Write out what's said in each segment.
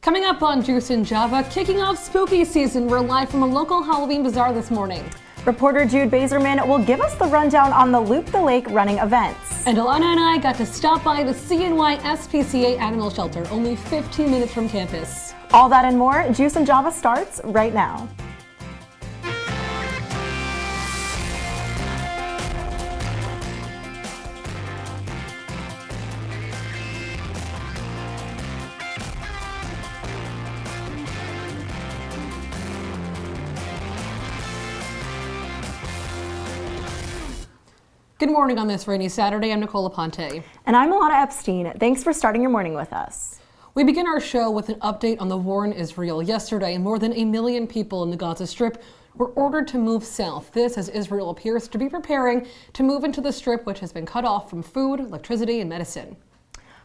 Coming up on Juice and Java, kicking off spooky season, we're live from a local Halloween bazaar this morning. Reporter Jude Bazerman will give us the rundown on the Loop the Lake running events. And Ilana and I got to stop by the CNY SPCA Animal Shelter, only 15 minutes from campus. All that and more, Juice and Java starts right now. Good morning on this rainy Saturday. I'm Nicole Aponte. And I'm Ilana Epstein. Thanks for starting your morning with us. We begin our show with an update on the war in Israel. Yesterday, more than 1 million people in the Gaza Strip were ordered to move south. This as Israel appears to be preparing to move into the Strip, which has been cut off from food, electricity, and medicine.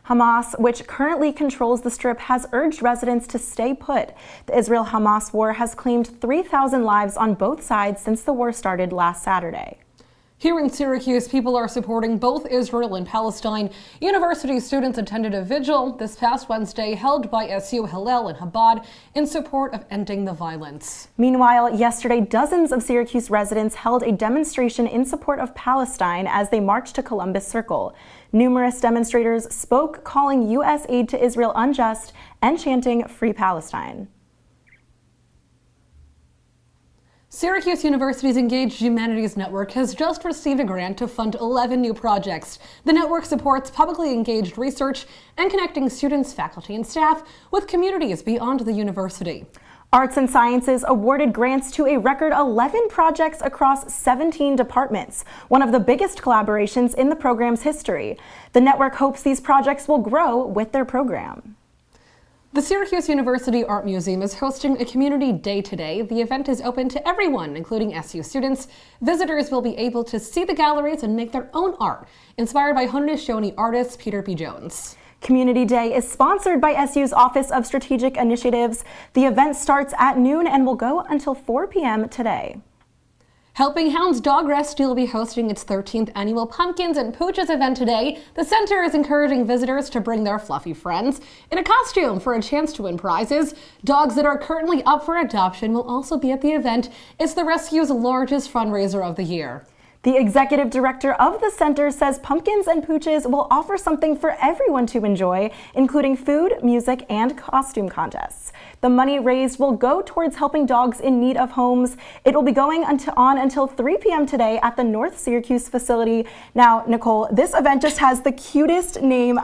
Hamas, which currently controls the Strip, has urged residents to stay put. The Israel-Hamas war has claimed 3,000 lives on both sides since the war started last Saturday. Here in Syracuse, people are supporting both Israel and Palestine. University students attended a vigil this past Wednesday held by SU Hillel and Chabad in support of ending the violence. Meanwhile, yesterday, dozens of Syracuse residents held a demonstration in support of Palestine as they marched to Columbus Circle. Numerous demonstrators spoke, calling U.S. aid to Israel unjust and chanting "Free Palestine." Syracuse University's Engaged Humanities Network has just received a grant to fund 11 new projects. The network supports publicly engaged research and connecting students, faculty, and staff with communities beyond the university. Arts and Sciences awarded grants to a record 11 projects across 17 departments, one of the biggest collaborations in the program's history. The network hopes these projects will grow with their program. The Syracuse University Art Museum is hosting a community day today. The event is open to everyone, including SU students. Visitors will be able to see the galleries and make their own art, inspired by Haudenosaunee artist Peter P. Jones. Community Day is sponsored by SU's Office of Strategic Initiatives. The event starts at noon and will go until 4 p.m. today. Helping Hounds Dog Rescue will be hosting its 13th annual Pumpkins and Pooches event today. The center is encouraging visitors to bring their fluffy friends in a costume for a chance to win prizes. Dogs that are currently up for adoption will also be at the event. It's the rescue's largest fundraiser of the year. The executive director of the center says Pumpkins and Pooches will offer something for everyone to enjoy, including food, music, and costume contests. The money raised will go towards helping dogs in need of homes. It will be going on until 3 p.m. today at the North Syracuse facility. Now, Nicole, this event just has the cutest name.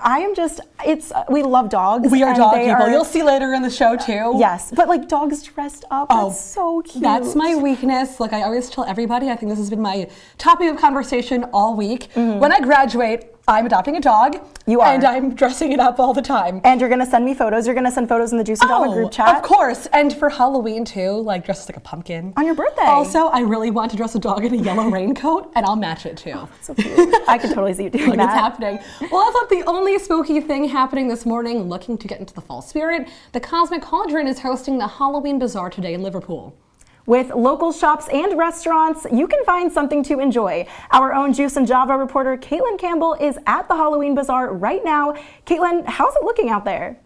We love dogs. We are dog people. You'll see later in the show too. Yes, but like dogs dressed up, that's so cute. That's my weakness. Like I always tell everybody, I think this has been my topic of conversation all week. When I graduate, I'm adopting a dog. You are. And I'm dressing it up all the time. And you're going to send me photos. You're going to send photos in the Juice and Java group chat. Of course. And for Halloween too, like dressed like a pumpkin. On your birthday. Also, I really want to dress a dog in a yellow raincoat, and I'll match it too. Oh, that's so cute. I can totally see you doing like that. It's happening. Well, that's not the only spooky thing happening this morning. Looking to get into the fall spirit, the Cosmic Cauldron is hosting the Halloween Bazaar today in Liverpool. With local shops and restaurants, you can find something to enjoy. Our own Juice and Java reporter, Caitlin Campbell, is at the Halloween Bazaar right now. Caitlin, how's it looking out there?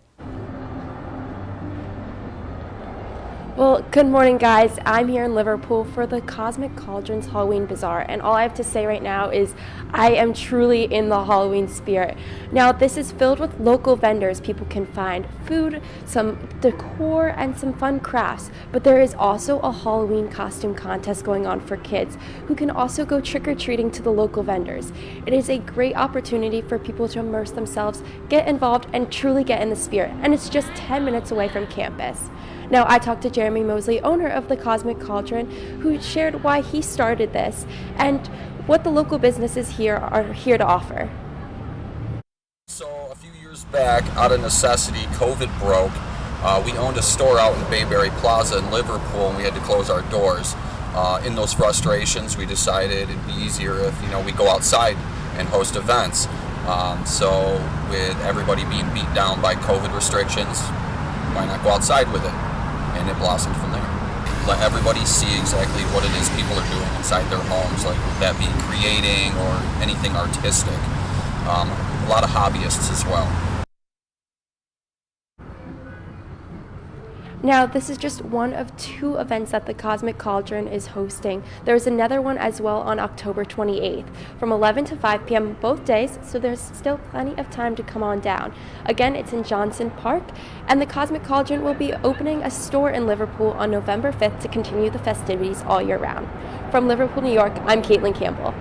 Well, good morning, guys. I'm here in Liverpool for the Cosmic Cauldron's Halloween Bazaar, and all I have to say right now is I am truly in the Halloween spirit. Now, this is filled with local vendors. People can find food, some decor, and some fun crafts, but there is also a Halloween costume contest going on for kids who can also go trick-or-treating to the local vendors. It is a great opportunity for people to immerse themselves, get involved, and truly get in the spirit, and it's just 10 minutes away from campus. Now, I talked to Jeremy Mosley, owner of the Cosmic Cauldron, who shared why he started this and what the local businesses here are here to offer. So a few years back, out of necessity, COVID broke. We owned a store out in Bayberry Plaza in Liverpool, and we had to close our doors. In those frustrations, we decided it'd be easier if we go outside and host events. So with everybody being beat down by COVID restrictions, why not go outside with it? And it blossomed from there. Let everybody see exactly what it is people are doing inside their homes, like that be creating or anything artistic. A lot of hobbyists as well. Now, this is just one of 2 events that the Cosmic Cauldron is hosting. There's another one as well on October 28th from 11 to 5 p.m. both days, so there's still plenty of time to come on down. Again, it's in Johnson Park, and the Cosmic Cauldron will be opening a store in Liverpool on November 5th to continue the festivities all year round. From Liverpool, New York, I'm Caitlin Campbell.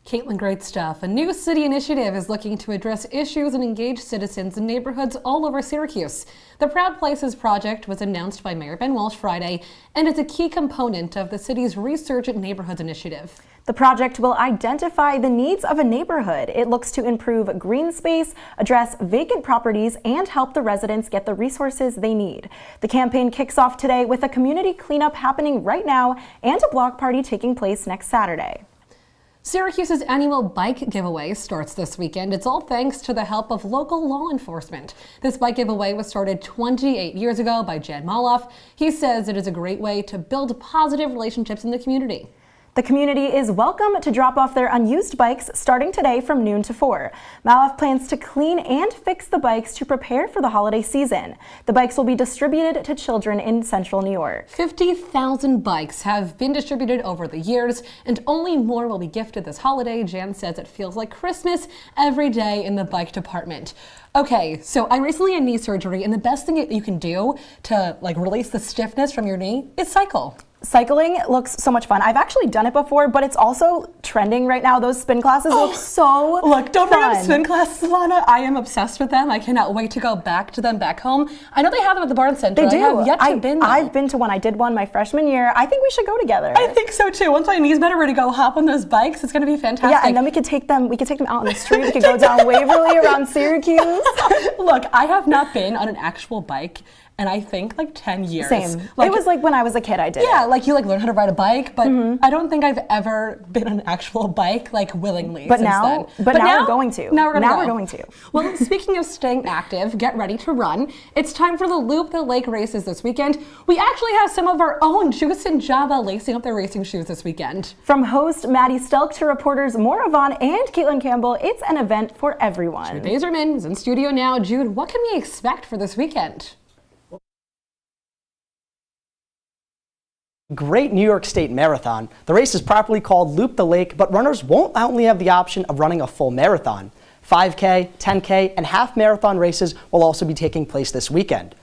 Caitlin, great stuff. A new city initiative is looking to address issues and engage citizens in neighborhoods all over Syracuse. The Proud Places project was announced by Mayor Ben Walsh Friday and is a key component of the city's Resurgent Neighborhoods initiative. The project will identify the needs of a neighborhood. It looks to improve green space, address vacant properties, and help the residents get the resources they need. The campaign kicks off today with a community cleanup happening right now and a block party taking place next Saturday. Syracuse's annual bike giveaway starts this weekend. It's all thanks to the help of local law enforcement. This bike giveaway was started 28 years ago by Jed Maloff. He says it is a great way to build positive relationships in the community. The community is welcome to drop off their unused bikes starting today from noon to 4. Maloff plans to clean and fix the bikes to prepare for the holiday season. The bikes will be distributed to children in central New York. 50,000 bikes have been distributed over the years, and only more will be gifted this holiday. Jan says it feels like Christmas every day in the bike department. Okay, so I recently had knee surgery, and the best thing that you can do to release the stiffness from your knee is cycle. Cycling looks so much fun. I've actually done it before, but it's also trending right now. Those spin classes look so Look, don't bring fun. up spin classes, Ilana. I am obsessed with them. I cannot wait to go back to them back home. I know they have them at the Barnes Center. They do. I have yet to been, though. I've been to one. I did one my freshman year. I think we should go together. I think so too. Once my knees better, we're to go hop on those bikes. It's going to be fantastic. Yeah, and then we could take them out on the street. We could go down Waverly around Syracuse. Look, I have not been on an actual bike and I think 10 years. Same. It was when I was a kid I did. Yeah, you learn how to ride a bike, but I don't think I've ever been on an actual bike willingly. But since now, then. but now we're going to. Now we're going to. Well, speaking of staying active, get ready to run. It's time for the Loop the Lake races this weekend. We actually have some of our own Juice and Java lacing up their racing shoes this weekend. From host Maddie Stelk to reporters Moira, Vaughan, and Caitlin Campbell, it's an event for everyone. Jude Bazerman is in studio now. Jude, what can we expect for this weekend? Great New York State Marathon. The race is properly called Loop the Lake, but runners won't only have the option of running a full marathon. 5K, 10K, and half marathon races will also be taking place this weekend.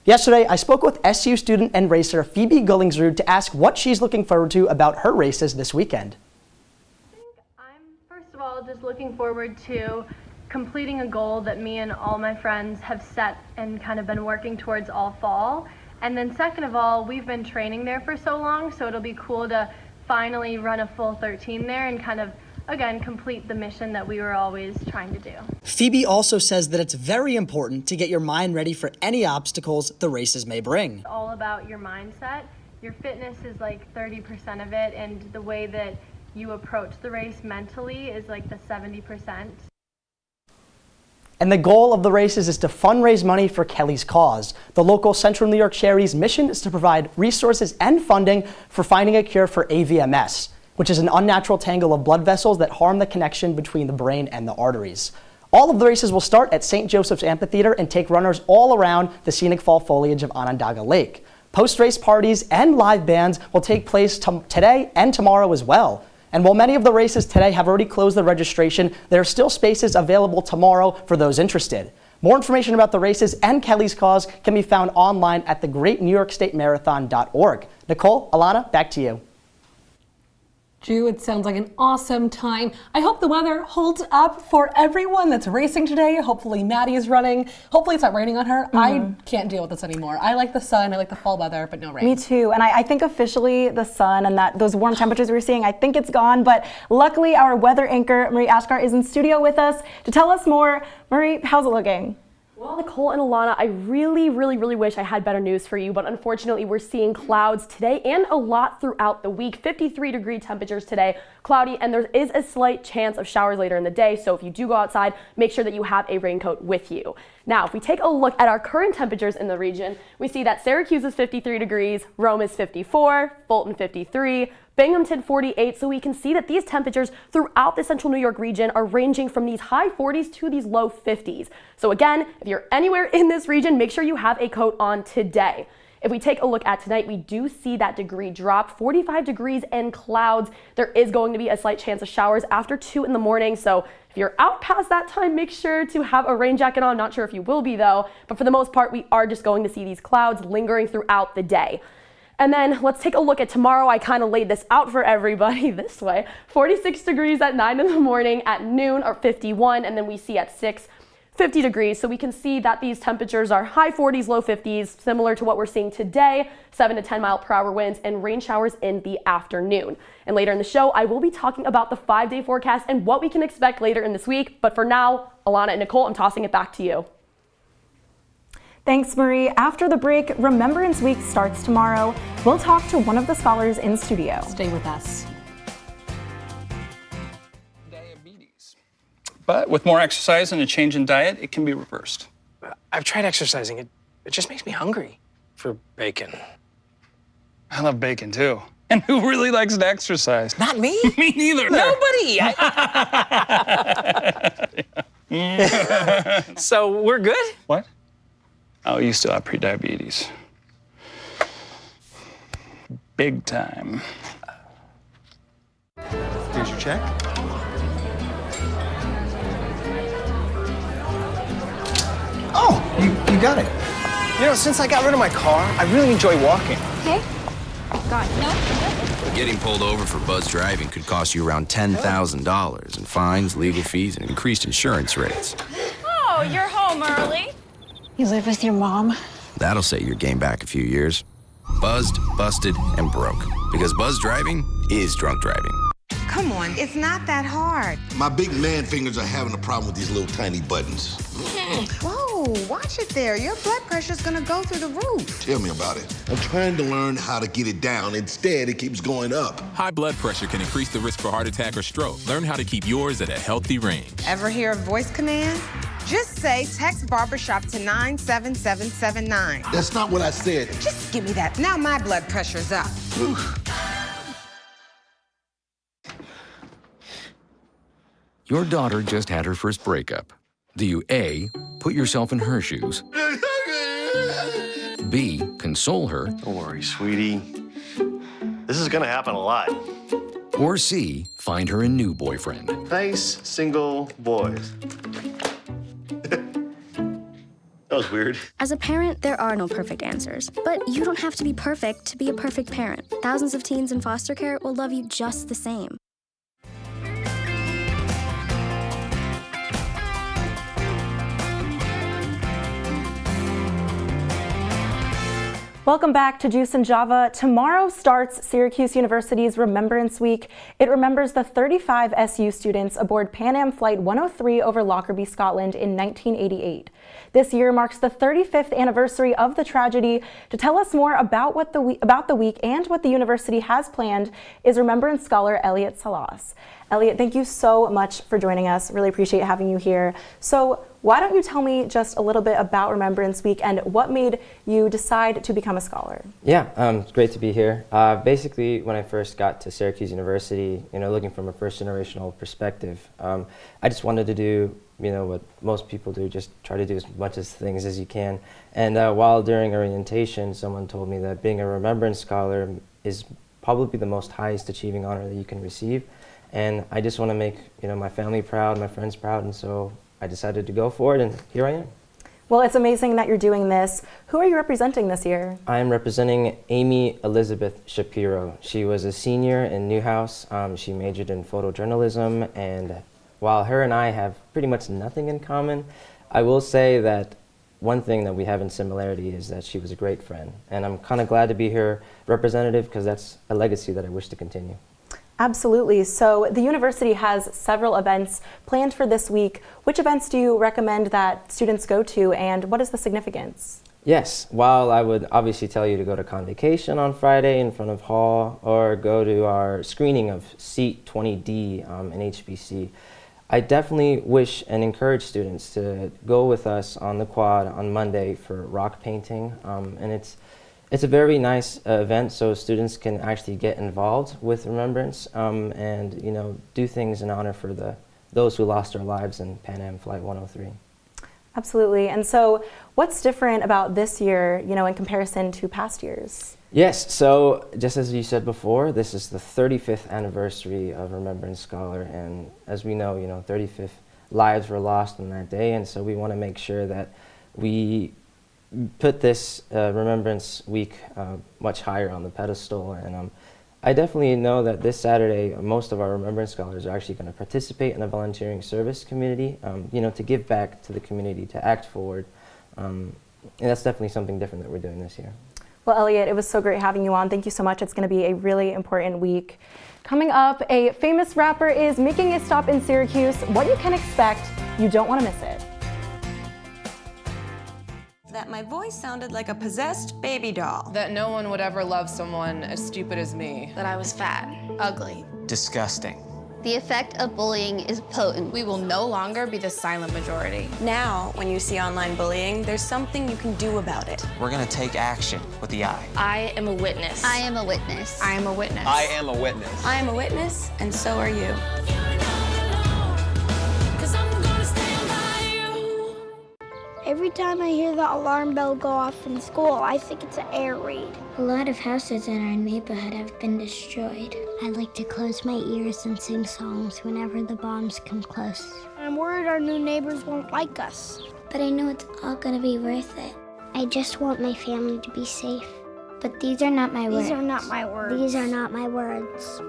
Yesterday, I spoke with SU student and racer Phoebe Gullingsrud to ask what she's looking forward to about her races this weekend. I think I'm, first of all, just looking forward to completing a goal that me and all my friends have set and kind of been working towards all fall. And then second of all, we've been training there for so long, so it'll be cool to finally run a full 13 there and kind of, again, complete the mission that we were always trying to do. Phoebe also says that it's very important to get your mind ready for any obstacles the races may bring. It's all about your mindset. Your fitness is 30% of it, and the way that you approach the race mentally is the 70%. And the goal of the races is to fundraise money for Kelly's Cause. The local Central New York Charity's mission is to provide resources and funding for finding a cure for AVMS, which is an unnatural tangle of blood vessels that harm the connection between the brain and the arteries. All of the races will start at St. Joseph's Amphitheater and take runners all around the scenic fall foliage of Onondaga Lake. Post-race parties and live bands will take place today and tomorrow as well. And while many of the races today have already closed the registration, there are still spaces available tomorrow for those interested. More information about the races and Kelly's Cause can be found online at thegreatnewyorkstatemarathon.org. Nicole, Ilana, back to you. Drew, it sounds like an awesome time. I hope the weather holds up for everyone that's racing today. Hopefully Maddie is running. Hopefully it's not raining on her. I can't deal with this anymore. I like the sun, I like the fall weather, but no rain. Me too, and I think officially the sun and those warm temperatures we're seeing, I think it's gone, but luckily our weather anchor, Marie Ashkar, is in studio with us to tell us more. Marie, how's it looking? Well, Nicole and Ilana, I really wish I had better news for you, but unfortunately we're seeing clouds today and a lot throughout the week. 53-degree temperatures today, cloudy, and there is a slight chance of showers later in the day, so if you do go outside, make sure that you have a raincoat with you. Now, if we take a look at our current temperatures in the region, we see that Syracuse is 53 degrees, Rome is 54, Fulton 53, Binghamton 48. So we can see that these temperatures throughout the central New York region are ranging from these high 40s to these low 50s. So again, if you're anywhere in this region, make sure you have a coat on today. If we take a look at tonight, we do see that degree drop, 45 degrees and clouds. There is going to be a slight chance of showers after 2 in the morning. So if you're out past that time, make sure to have a rain jacket on. Not sure if you will be though, but for the most part, we are just going to see these clouds lingering throughout the day. And then let's take a look at tomorrow. I kind of laid this out for everybody this way. 46 degrees at 9 in the morning, at noon or 51, and then we see at 6, 50 degrees. So we can see that these temperatures are high 40s, low 50s, similar to what we're seeing today, 7 to 10 mile per hour winds and rain showers in the afternoon. And later in the show, I will be talking about the 5-day forecast and what we can expect later in this week. But for now, Ilana and Nicole, I'm tossing it back to you. Thanks, Marie. After the break, Remembrance Week starts tomorrow. We'll talk to one of the scholars in studio. Stay with us. Diabetes. But with more exercise and a change in diet, it can be reversed. I've tried exercising. It just makes me hungry for bacon. I love bacon too. And who really likes to exercise? Not me. Me neither. Nobody. So we're good? What? Oh, you still have prediabetes. Big time. Here's your check. Oh, you got it. You know, since I got rid of my car, I really enjoy walking. Okay. Got it. No. Getting pulled over for buzz driving could cost you around $10,000 in fines, legal fees, and increased insurance rates. Oh, you're home early. You live with your mom? That'll set your game back a few years. Buzzed, busted, and broke. Because buzz driving is drunk driving. Come on, it's not that hard. My big man fingers are having a problem with these little tiny buttons. Whoa, watch it there. Your blood pressure's gonna go through the roof. Tell me about it. I'm trying to learn how to get it down. Instead, it keeps going up. High blood pressure can increase the risk for heart attack or stroke. Learn how to keep yours at a healthy range. Ever hear a voice command? Just say text barbershop to 97779. That's not what I said. Just give me that. Now my blood pressure's up. Your daughter just had her first breakup. Do you A, put yourself in her shoes? B, console her? Don't worry, sweetie. This is gonna happen a lot. Or C, find her a new boyfriend? Nice, single boys. That was weird. As a parent, there are no perfect answers. But you don't have to be perfect to be a perfect parent. Thousands of teens in foster care will love you just the same. Welcome back to Juice and Java. Tomorrow starts Syracuse University's Remembrance Week. It remembers the 35 SU students aboard Pan Am Flight 103 over Lockerbie, Scotland in 1988. This year marks the 35th anniversary of the tragedy. To tell us more about the week and what the university has planned is Remembrance scholar Elliot Salas. Elliot, thank you so much for joining us. Really appreciate having you here. So why don't you tell me just a little bit about Remembrance Week and what made you decide to become a scholar? Yeah, it's great to be here. Basically, when I first got to Syracuse University, looking from a first generational perspective, I just wanted to do, what most people do, just try to do as much as things as you can. And while during orientation, someone told me that being a Remembrance scholar is probably the most highest achieving honor that you can receive. And I just want to make, my family proud, my friends proud, and so I decided to go for it, and here I am. Well, it's amazing that you're doing this. Who are you representing this year? I'm representing Amy Elizabeth Shapiro. She was a senior in Newhouse. She majored in photojournalism, and while her and I have pretty much nothing in common, I will say that one thing that we have in similarity is that she was a great friend. And I'm kind of glad to be her representative because that's a legacy that I wish to continue. Absolutely. So the university has several events planned for this week. Which events do you recommend that students go to, and what is the significance? Yes, while I would obviously tell you to go to Convocation on Friday in front of Hall or go to our screening of Seat 20D in HBC, I definitely wish and encourage students to go with us on the quad on Monday for rock painting. And it's a very nice event, so students can actually get involved with Remembrance and do things in honor for those who lost their lives in Pan Am Flight 103. Absolutely. And so what's different about this year, in comparison to past years? Yes, so just as you said before, this is the 35th anniversary of Remembrance Scholar, and as we know, 35 lives were lost on that day, and so we want to make sure that we put this Remembrance Week much higher on the pedestal. And I definitely know that this Saturday, most of our Remembrance Scholars are actually going to participate in the volunteering service community, to give back to the community, to act forward. And that's definitely something different that we're doing this year. Well, Elliot, it was so great having you on. Thank you so much. It's going to be a really important week. Coming up, a famous rapper is making a stop in Syracuse. What you can expect, you don't want to miss it. That my voice sounded like a possessed baby doll. That no one would ever love someone as stupid as me. That I was fat, ugly. Disgusting. The effect of bullying is potent. We will no longer be the silent majority. Now, when you see online bullying, there's something you can do about it. We're gonna take action with the I. I am a witness. I am a witness. I am a witness. I am a witness. I am a witness, and so are you. Every time I hear the alarm bell go off in school, I think it's an air raid. A lot of houses in our neighborhood have been destroyed. I like to close my ears and sing songs whenever the bombs come close. I'm worried our new neighbors won't like us. But I know it's all gonna be worth it. I just want my family to be safe. But these are not my words. These are not my words. These are not my words.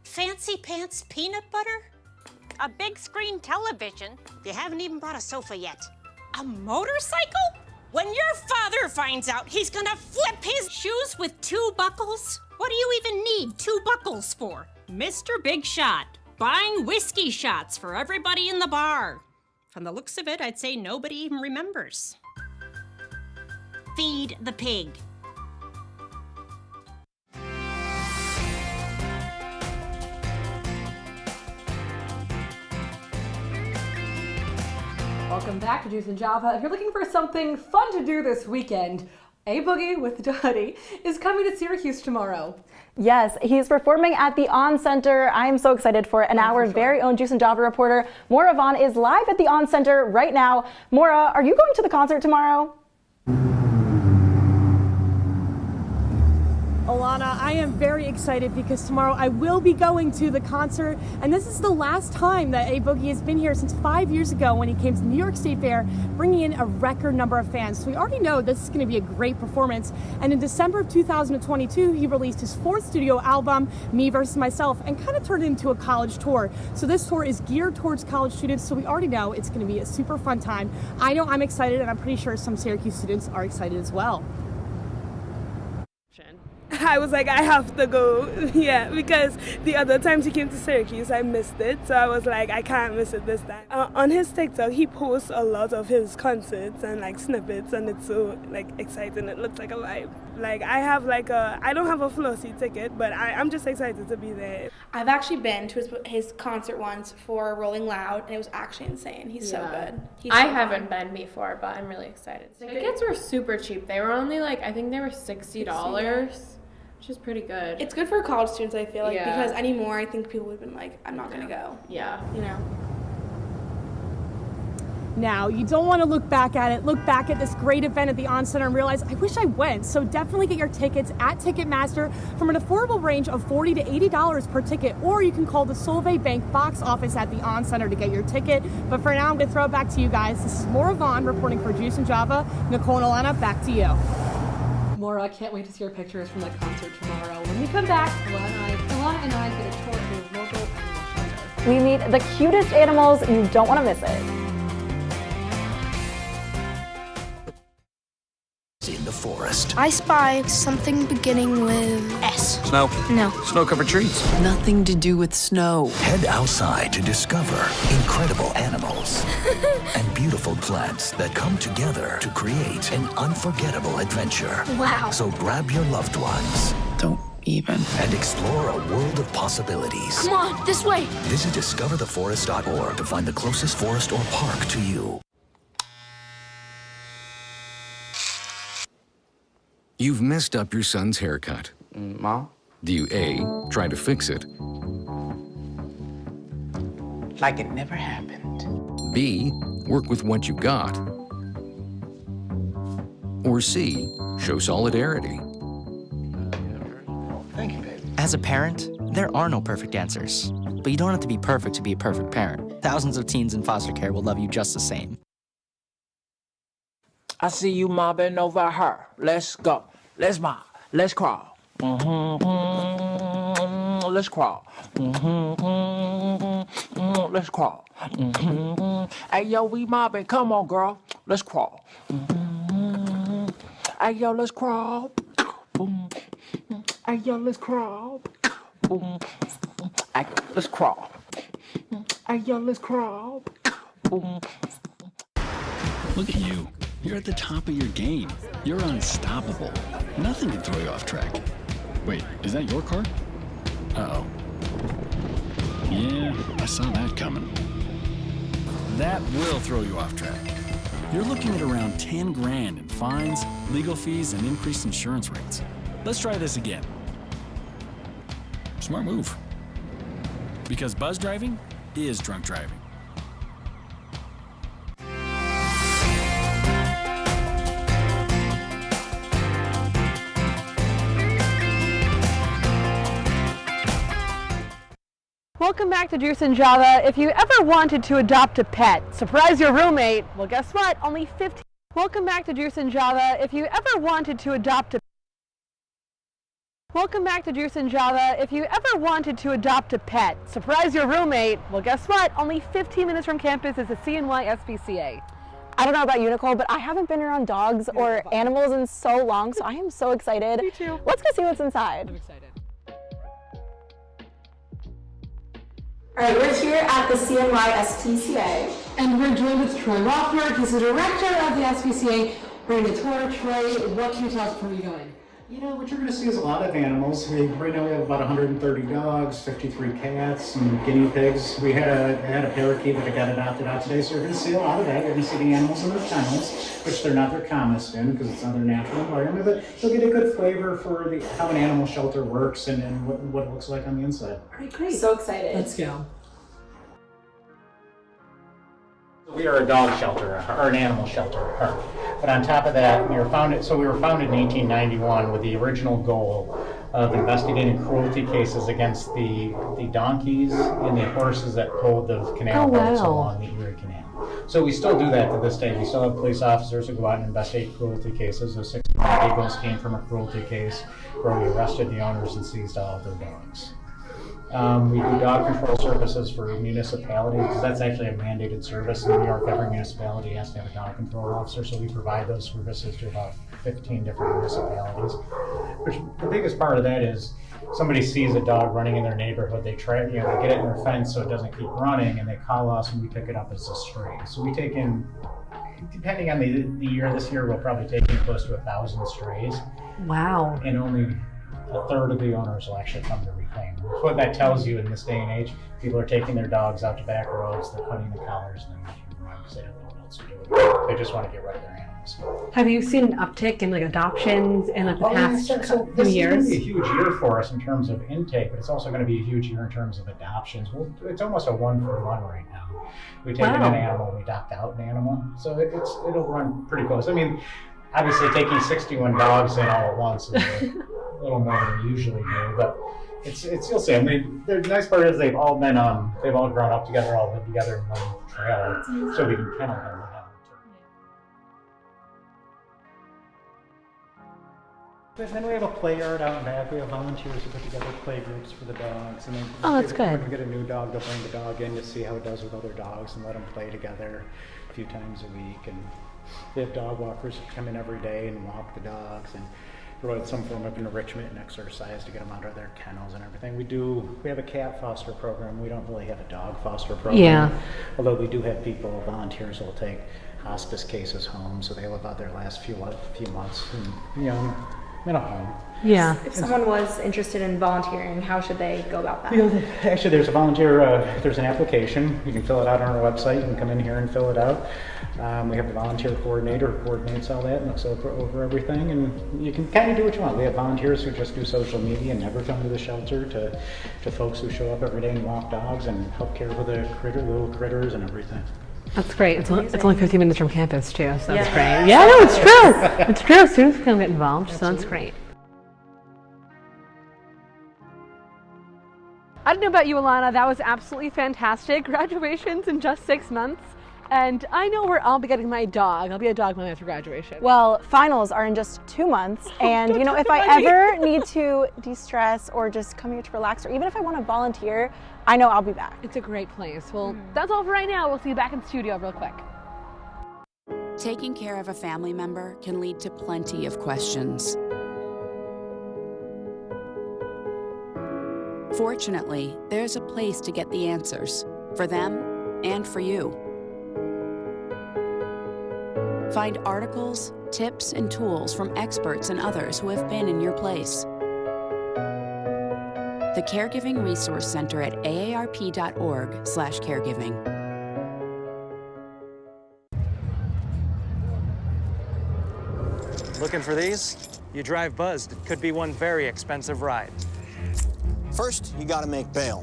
Fancy pants peanut butter? A big screen television? You haven't even bought a sofa yet. A motorcycle? When your father finds out, he's gonna flip his shoes with 2 buckles? What do you even need 2 buckles for? Mr. Big Shot, buying whiskey shots for everybody in the bar. From the looks of it, I'd say nobody even remembers. Feed the pig. Welcome back to Juice and Java. If you're looking for something fun to do this weekend, A Boogie with Dottie is coming to Syracuse tomorrow. Yes, he's performing at the On Center. I'm so excited for it. And our very own Juice and Java reporter, Moira Vaughan, is live at the On Center right now. Moira, are you going to the concert tomorrow? Ilana, I am very excited because tomorrow I will be going to the concert, and this is the last time that A Boogie has been here since 5 years ago when he came to the New York State Fair, bringing in a record number of fans. So we already know this is going to be a great performance. And in December of 2022, he released his 4th studio album, Me Versus Myself, and kind of turned it into a college tour. So this tour is geared towards college students, so we already know it's going to be a super fun time. I know I'm excited, and I'm pretty sure some Syracuse students are excited as well. I was like, I have to go, yeah, because the other times he came to Syracuse, I missed it, so I was like, I can't miss it this time. On his TikTok, he posts a lot of his concerts and like snippets, and it's so like exciting. It looks like a vibe. Like I don't have a floor seat ticket, but I'm just excited to be there. I've actually been to his concert once for Rolling Loud, and it was actually insane. He's so good. I haven't been before, but I'm really excited. Tickets were super cheap. They were only I think they were $60. Which is pretty good. It's good for college students, I feel like, Yeah. because anymore I think people would have been like, I'm not gonna go. Yeah. You know? Now, you don't want to look back at it. Look back at this great event at the On Center and realize, I wish I went. So definitely get your tickets at Ticketmaster from an affordable range of $40 to $80 per ticket, or you can call the Solvay Bank box office at the On Center to get your ticket. But for now, I'm going to throw it back to you guys. This is Moira Vaughan reporting for Juice and Java. Nicole and Ilana, back to you. Moira, I can't wait to see your pictures from the concert tomorrow. When we come back, Ilana and I get a tour of your local animal shelter. we meet the cutest animals. You don't want to miss it. In the forest. I spy something beginning with S. Snow. No. Snow-covered trees. Nothing to do with snow. Head outside to discover incredible animals and beautiful plants that come together to create an unforgettable adventure. Wow. So grab your loved ones. Don't even. And explore a world of possibilities. Come on, this way. Visit discovertheforest.org to find the closest forest or park to you. You've messed up your son's haircut. Mom? Do you A, try to fix it? Like it never happened. B, work with what you got? Or C, show solidarity? Thank you, baby. As a parent, there are no perfect answers. But you don't have to be perfect to be a perfect parent. Thousands of teens in foster care will love you just the same. I see you mobbing over her. Let's go. Let's mob. Let's crawl. Let's crawl. Let's crawl. Hey, yo, we mobbing. Come on, girl. Let's crawl. Hey, yo, let's crawl. Hey, yo, let's crawl. Hey, let's crawl. Hey, yo, let's crawl. Look at you. You're at the top of your game. You're unstoppable. Nothing can throw you off track. Wait, is that your car? Uh-oh. Yeah, I saw that coming. That will throw you off track. You're looking at around 10 grand in fines, legal fees, and increased insurance rates. Let's try this again. Smart move. Because buzz driving is drunk driving. Welcome back to Juice and Java. If you ever wanted to adopt a pet, surprise your roommate, well guess what? Only 15. Welcome back to Juice and Java. If you ever wanted to adopt a Welcome back to Juice and Java. If you ever wanted to adopt a pet, surprise your roommate, well guess what? Only 15 minutes from campus is the CNY SPCA. I don't know about you, Nicole, but I haven't been around dogs or animals in so long, so I am so excited. Me too. Let's go see what's inside. I'm excited. All right, we're here at the CNY SPCA. And we're joined with Troy Rothberg, who's the director of the SPCA. We're going to tour. Troy, what can you tell us before we go in? You know, what you're going to see is a lot of animals. Right now we have about 130 dogs, 53 cats, some guinea pigs. We had a parakeet that got adopted out today, so you're going to see a lot of that. You're going to see the animals in their kennels, which they're not their commonest in because it's not their natural environment, but you'll get a good flavor for how an animal shelter works and what it looks like on the inside. All right, great. So excited. Let's go. We are a dog shelter, or an animal shelter. But on top of that, we were founded in 1891 with the original goal of investigating cruelty cases against the donkeys and the horses that pulled the canal boats along the Erie Canal. So we still do that to this day. We still have police officers who go out and investigate cruelty cases. Those 61 beagles came from a cruelty case where we arrested the owners and seized all of their dogs. We do dog control services for municipalities because that's actually a mandated service. In New York, every municipality has to have a dog control officer, so we provide those services to about 15 different municipalities. Which the biggest part of that is somebody sees a dog running in their neighborhood, they get it in their fence so it doesn't keep running, and they call us and we pick it up as a stray. So we take in, depending on the year, this year we'll probably take in close to 1,000 strays. Wow. And only a third of the owners will actually come to reclaim them. What that tells you in this day and age, people are taking their dogs out to back roads, they're cutting the collars, and then making them run because they don't know what else to do with them. They just want to get rid of their animals. Have you seen an uptick in adoptions in the past so few this years? is going to be a huge year for us in terms of intake, but it's also going to be a huge year in terms of adoptions. It's almost a 1-for-1 right now. We take in an animal, we adopt out an animal, so it'll run pretty close. I mean, obviously taking 61 dogs in all at once is a little more than we usually do, but you'll see. I mean, the nice part is they've all grown up together, all lived together in one trailer, so we can kennel them. But then we have a play yard out in back. We have volunteers who put together play groups for the dogs. And then that's good. When we get a new dog, they'll bring the dog in to see how it does with other dogs and let them play together a few times a week. And they have dog walkers who come in every day and walk the dogs and provide some form of enrichment and exercise to get them out of their kennels and everything. We have a cat foster program. We don't really have a dog foster program. Yeah. Although we do have people, volunteers, who will take hospice cases home, so they live out their last few months in a home. Yeah. If someone was interested in volunteering, how should they go about that? Actually, there's a volunteer, there's an application. You can fill it out on our website. You can come in here and fill it out. We have a volunteer coordinator who coordinates all that and looks over everything, and you can kind of do what you want. We have volunteers who just do social media and never come to the shelter, to folks who show up every day and walk dogs and help care for the little critters and everything. That's great. It's only 15 minutes from campus too, so that's great. Yeah, no, it's true. It's true. Students can get involved, so that's great. I don't know about you, Ilana. That was absolutely fantastic. Graduation's in just 6 months. And I know where I'll be getting my dog. I'll be a dog mom after graduation. Well, finals are in just 2 months, and you know, if I ever need to de-stress or just come here to relax, or even if I want to volunteer, I know I'll be back. It's a great place. Well, that's all for right now. We'll see you back in the studio real quick. Taking care of a family member can lead to plenty of questions. Fortunately, there's a place to get the answers, for them and for you. Find articles, tips, and tools from experts and others who have been in your place. The Caregiving Resource Center at aarp.org/caregiving. Looking for these? You drive buzzed. It could be one very expensive ride. First, you gotta make bail.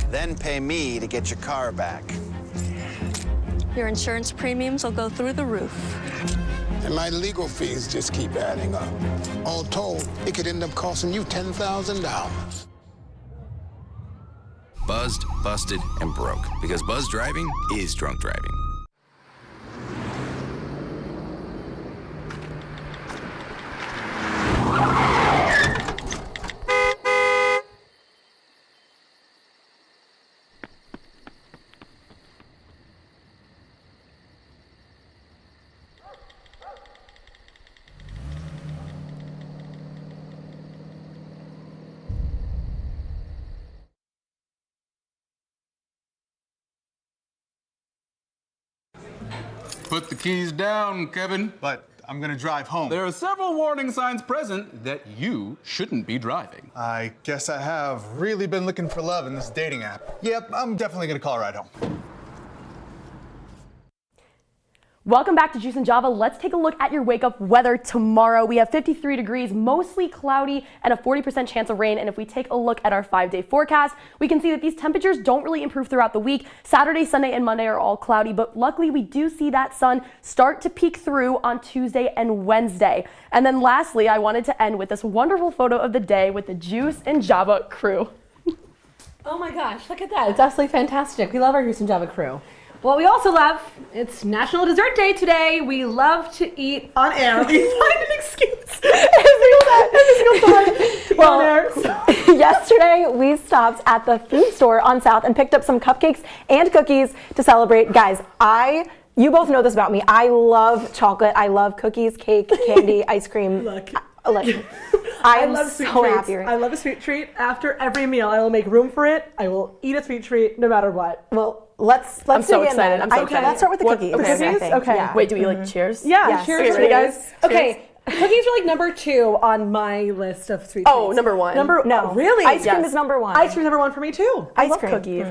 Then pay me to get your car back. Your insurance premiums will go through the roof. And my legal fees just keep adding up. All told, it could end up costing you $10,000. Buzzed, busted, and broke. Because buzz driving is drunk driving. Put the keys down, Kevin. But I'm gonna drive home. There are several warning signs present that you shouldn't be driving. I guess I have really been looking for love in this dating app. Yep, I'm definitely gonna call a ride home. Welcome back to Juice and Java. Let's take a look at your wake-up weather tomorrow. We have 53 degrees, mostly cloudy, and a 40% chance of rain. And if we take a look at our 5-day forecast, we can see that these temperatures don't really improve throughout the week. Saturday, Sunday, and Monday are all cloudy, but luckily we do see that sun start to peek through on Tuesday and Wednesday. And then lastly, I wanted to end with this wonderful photo of the day with the Juice and Java crew. Oh my gosh, look at that. It's absolutely fantastic. We love our Juice and Java crew. What we also love, it's National Dessert Day today. We love to eat on air. We find an excuse every single time to Well, on air. yesterday we stopped at the food store on South and picked up some cupcakes and cookies to celebrate. Guys, you both know this about me. I love chocolate. I love cookies, cake, candy, ice cream. Look. I'm love sweet so treats. happy. I love a sweet treat. After every meal, I will make room for it. I will eat a sweet treat no matter what. Well, let's I'm so dig in excited. then. I'm so Okay, excited. let's start with the cookies. The cookies? I think. Okay. Yeah. Wait, do we like cheers? Yeah, Yes. cheers, Okay, for ready, you guys? guys. Okay, cookies are like number 2 on my list of sweet treats. Oh, number 1. No. Really? Ice cream Yes. is number 1. Ice cream number 1 for me too. I Ice love cream. cookies.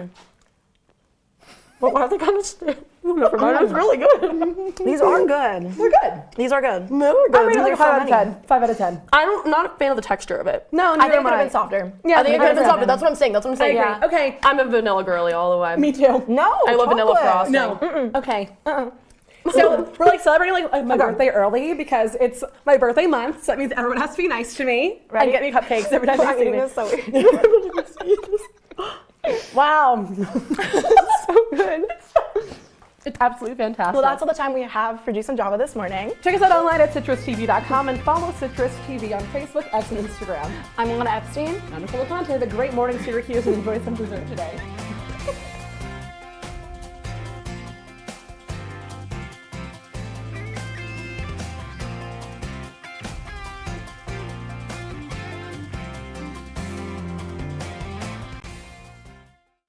Well, I think I'm just... Never mind. It's really good. These are good. They're good. These are good. No, we're good. I rate it like 5 out of 10. 5 out of 10. I'm not a fan of the texture of it. No, I neither think it am could have I. been softer. Yeah, I think it could have been softer. That's what I'm saying. That's what I'm saying. I agree. Okay. I'm a vanilla girly all the way. Me too. No, I love vanilla frosting. No. Okay. So we're like celebrating like my birthday early because it's my birthday month, so that means everyone has to be nice to me and get me cupcakes every time they see me. This so weird. Wow. So good. It's absolutely fantastic. Well, that's all the time we have for Juice and Java this morning. Check us out online at CitrusTV.com and follow Citrus TV on Facebook, X, and Instagram. I'm Ilana Epstein. I'm Nicole Aponte, the great morning Syracuse, and enjoy some dessert today.